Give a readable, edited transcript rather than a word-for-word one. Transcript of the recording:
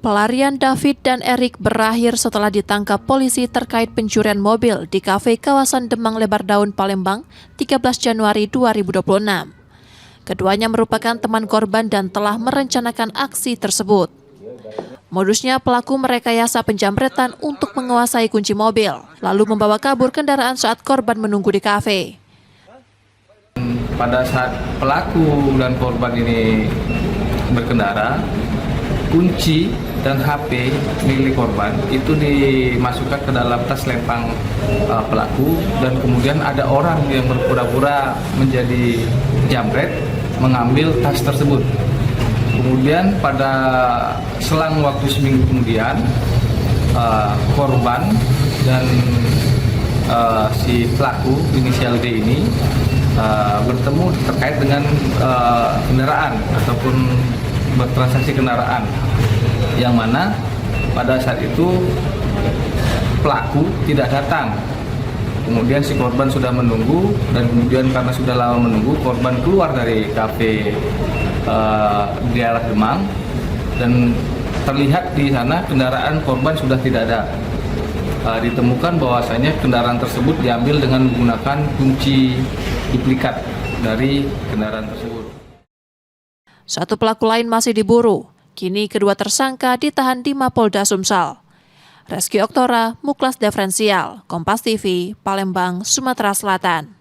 Pelarian David dan Erik berakhir setelah ditangkap polisi terkait pencurian mobil di kafe kawasan Demang Lebar Daun, Palembang, 13 Januari 2026. Keduanya merupakan teman korban dan telah merencanakan aksi tersebut. Modusnya pelaku merekayasa penjamretan untuk menguasai kunci mobil, lalu membawa kabur kendaraan saat korban menunggu di kafe. Pada saat pelaku dan korban ini berkendara, kunci dan HP milik korban itu dimasukkan ke dalam tas lempang pelaku, dan kemudian ada orang yang berpura-pura menjadi jambret mengambil tas tersebut. Kemudian pada selang waktu seminggu kemudian korban dan si pelaku inisial D ini bertemu terkait dengan kendaraan ataupun bertransaksi kendaraan, yang mana pada saat itu pelaku tidak datang. Kemudian si korban sudah menunggu, dan kemudian karena sudah lama menunggu, korban keluar dari kafe di daerah Demang, dan terlihat di sana kendaraan korban sudah tidak ada. Ditemukan bahwasanya kendaraan tersebut diambil dengan menggunakan kunci duplikat dari kendaraan tersebut. Satu pelaku lain masih diburu. Kini kedua tersangka ditahan di Mapolda Sumsel. Reski Oktora, Muklas Diferensial, Kompas TV, Palembang, Sumatera Selatan.